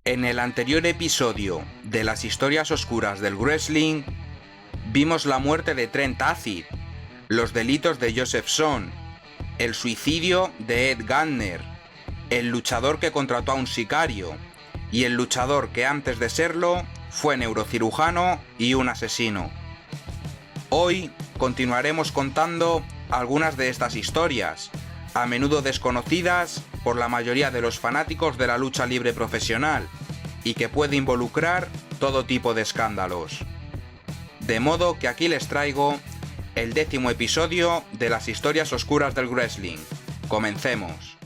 En el anterior episodio de las historias oscuras del wrestling, vimos la muerte de Trent Acid, los delitos de Joseph Son, el suicidio de Ed Gardner, el luchador que contrató a un sicario y el luchador que antes de serlo fue neurocirujano y un asesino. Hoy continuaremos contando algunas de estas historias, a menudo desconocidas por la mayoría de los fanáticos de la lucha libre profesional y que puede involucrar todo tipo de escándalos. De modo que aquí les traigo el 10º episodio de las historias oscuras del wrestling. Comencemos.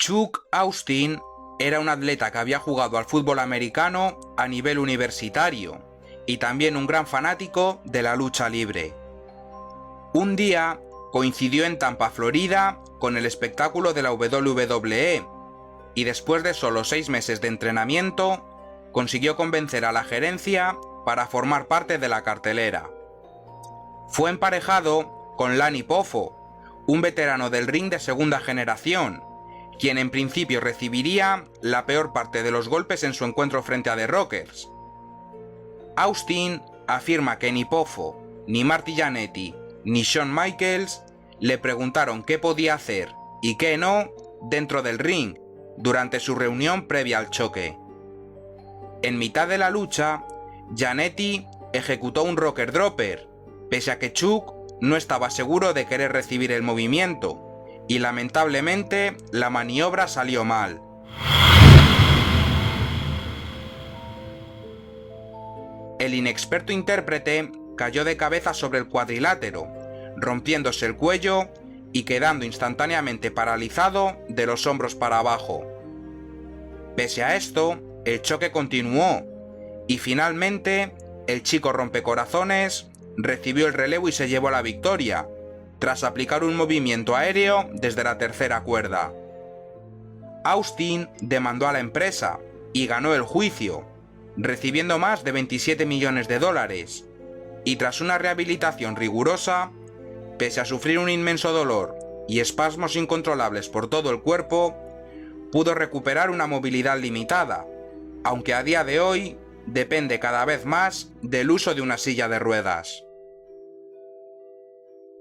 Chuck Austin era un atleta que había jugado al fútbol americano a nivel universitario y también un gran fanático de la lucha libre. Un día coincidió en Tampa, Florida, con el espectáculo de la WWE y después de solo 6 meses de entrenamiento consiguió convencer a la gerencia para formar parte de la cartelera. Fue emparejado con Lanny Poffo, un veterano del ring de segunda generación, quien en principio recibiría la peor parte de los golpes en su encuentro frente a The Rockers. Austin afirma que ni Poffo, ni Marty Jannetty, ni Shawn Michaels le preguntaron qué podía hacer y qué no dentro del ring durante su reunión previa al choque. En mitad de la lucha, Jannetty ejecutó un Rocker Dropper, pese a que Chuck no estaba seguro de querer recibir el movimiento, y lamentablemente la maniobra salió mal. El inexperto intérprete cayó de cabeza sobre el cuadrilátero, rompiéndose el cuello y quedando instantáneamente paralizado de los hombros para abajo. Pese a esto, el choque continuó y finalmente el chico rompecorazones recibió el relevo y se llevó la victoria, tras aplicar un movimiento aéreo desde la tercera cuerda. Austin demandó a la empresa y ganó el juicio, recibiendo más de $27 millones, y tras una rehabilitación rigurosa, pese a sufrir un inmenso dolor y espasmos incontrolables por todo el cuerpo, pudo recuperar una movilidad limitada, aunque a día de hoy depende cada vez más del uso de una silla de ruedas.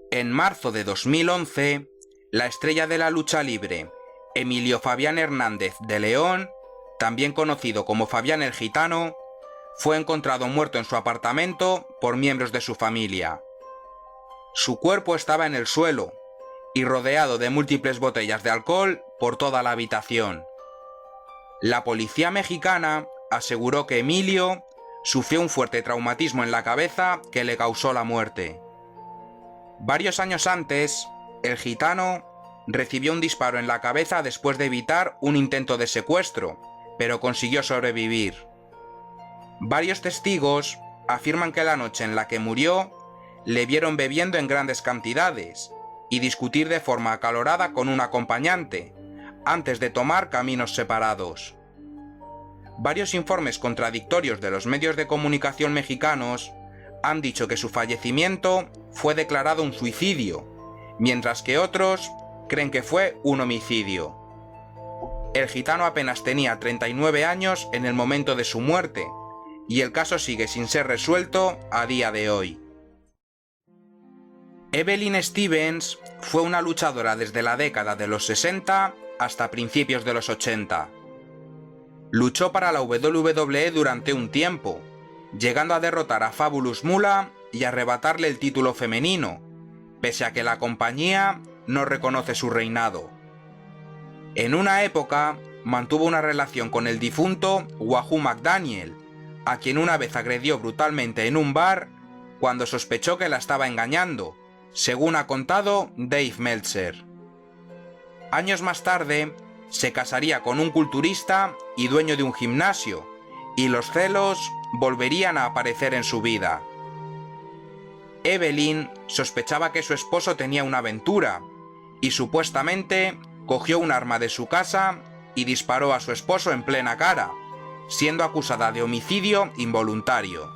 En marzo de 2011, la estrella de la lucha libre, Emilio Fabián Hernández de León, también conocido como Fabián el Gitano, fue encontrado muerto en su apartamento por miembros de su familia. Su cuerpo estaba en el suelo y rodeado de múltiples botellas de alcohol por toda la habitación. La policía mexicana aseguró que Emilio sufrió un fuerte traumatismo en la cabeza que le causó la muerte. Varios años antes, el gitano recibió un disparo en la cabeza después de evitar un intento de secuestro, pero consiguió sobrevivir. Varios testigos afirman que la noche en la que murió le vieron bebiendo en grandes cantidades y discutir de forma acalorada con un acompañante, antes de tomar caminos separados. Varios informes contradictorios de los medios de comunicación mexicanos han dicho que su fallecimiento fue declarado un suicidio, mientras que otros creen que fue un homicidio. El gitano apenas tenía 39 años en el momento de su muerte, y el caso sigue sin ser resuelto a día de hoy. Evelyn Stevens fue una luchadora desde la década de los 60 hasta principios de los 80. Luchó para la WWE durante un tiempo, llegando a derrotar a Fabulous Moolah y arrebatarle el título femenino, pese a que la compañía no reconoce su reinado. En una época mantuvo una relación con el difunto Wahoo McDaniel, a quien una vez agredió brutalmente en un bar cuando sospechó que la estaba engañando, según ha contado Dave Meltzer. Años más tarde, se casaría con un culturista y dueño de un gimnasio, y los celos volverían a aparecer en su vida. Evelyn sospechaba que su esposo tenía una aventura y supuestamente cogió un arma de su casa y disparó a su esposo en plena cara, siendo acusada de homicidio involuntario.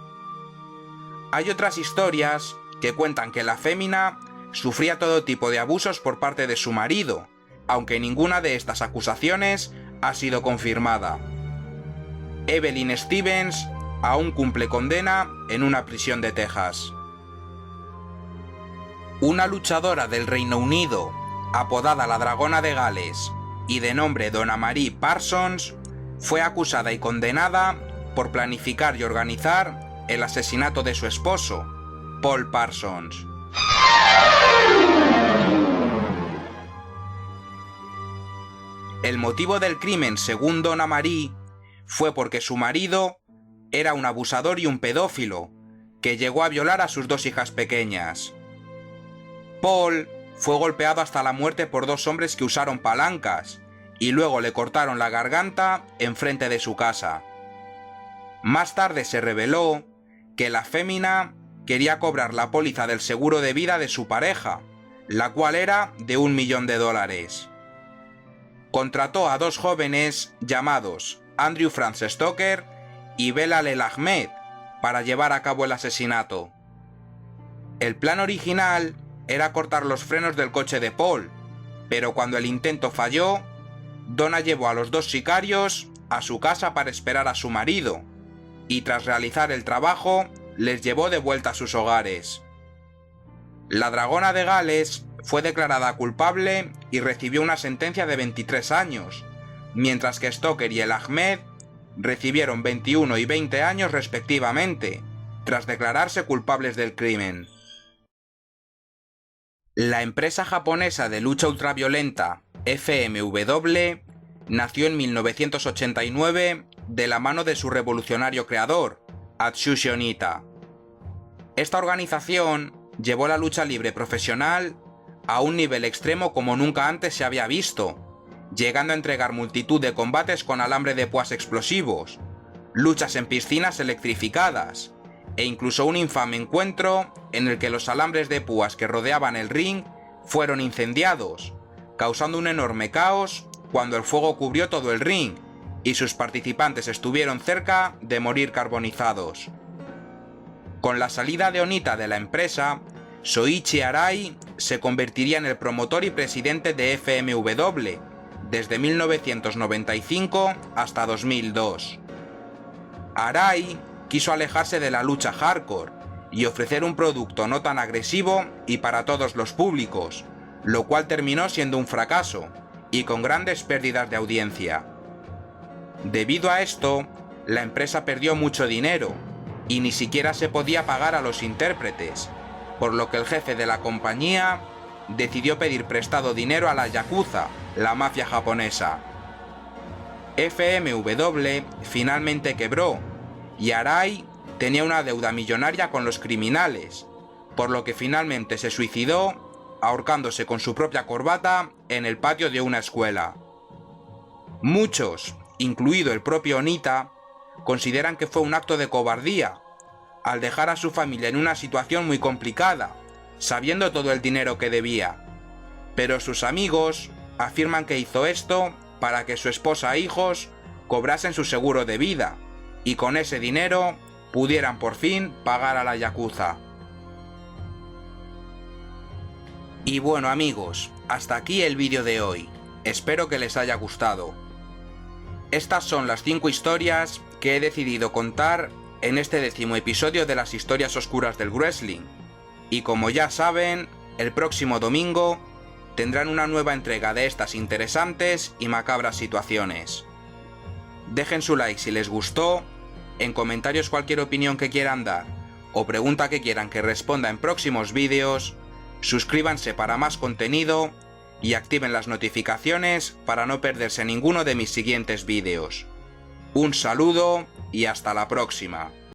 Hay otras historias que cuentan que la fémina sufría todo tipo de abusos por parte de su marido, aunque ninguna de estas acusaciones ha sido confirmada. Evelyn Stevens aún cumple condena en una prisión de Texas. Una luchadora del Reino Unido, apodada la Dragona de Gales y de nombre Donna Marie Parsons, fue acusada y condenada por planificar y organizar el asesinato de su esposo, Paul Parsons. El motivo del crimen, según Donna Marie, fue porque su marido era un abusador y un pedófilo, que llegó a violar a sus 2 hijas pequeñas. Paul fue golpeado hasta la muerte por 2 hombres que usaron palancas, y luego le cortaron la garganta enfrente de su casa. Más tarde se reveló que la fémina quería cobrar la póliza del seguro de vida de su pareja, la cual era de $1 millón. Contrató a 2 jóvenes llamados Andrew Franz Stoker y Belal El Ahmed para llevar a cabo el asesinato. El plan original era cortar los frenos del coche de Paul, pero cuando el intento falló, Donna llevó a los 2 sicarios a su casa para esperar a su marido, y tras realizar el trabajo, les llevó de vuelta a sus hogares. La Dragona de Gales fue declarada culpable y recibió una sentencia de 23 años, mientras que Stoker y El Ahmed recibieron 21 y 20 años respectivamente, tras declararse culpables del crimen. La empresa japonesa de lucha ultraviolenta FMW nació en 1989 de la mano de su revolucionario creador, Atsushi Onita. Esta organización llevó la lucha libre profesional a un nivel extremo como nunca antes se había visto, llegando a entregar multitud de combates con alambre de púas explosivos, luchas en piscinas electrificadas, e incluso un infame encuentro en el que los alambres de púas que rodeaban el ring fueron incendiados, causando un enorme caos cuando el fuego cubrió todo el ring y sus participantes estuvieron cerca de morir carbonizados. Con la salida de Onita de la empresa, Soichi Arai se convertiría en el promotor y presidente de FMW desde 1995 hasta 2002. Arai quiso alejarse de la lucha hardcore y ofrecer un producto no tan agresivo y para todos los públicos, lo cual terminó siendo un fracaso y con grandes pérdidas de audiencia. Debido a esto, la empresa perdió mucho dinero y ni siquiera se podía pagar a los intérpretes, por lo que el jefe de la compañía decidió pedir prestado dinero a la Yakuza, la mafia japonesa. FMW finalmente quebró y Arai tenía una deuda millonaria con los criminales, por lo que finalmente se suicidó ahorcándose con su propia corbata en el patio de una escuela. Muchos, incluido el propio Onita, consideran que fue un acto de cobardía, al dejar a su familia en una situación muy complicada, sabiendo todo el dinero que debía. Pero sus amigos afirman que hizo esto para que su esposa e hijos cobrasen su seguro de vida, y con ese dinero pudieran por fin pagar a la Yakuza. Y bueno amigos, hasta aquí el vídeo de hoy. Espero que les haya gustado. Estas son las 5 historias que he decidido contar en este 10º episodio de las historias oscuras del wrestling. Y como ya saben, el próximo domingo tendrán una nueva entrega de estas interesantes y macabras situaciones. Dejen su like si les gustó, en comentarios cualquier opinión que quieran dar o pregunta que quieran que responda en próximos vídeos, suscríbanse para más contenido y activen las notificaciones para no perderse ninguno de mis siguientes vídeos. Un saludo y hasta la próxima.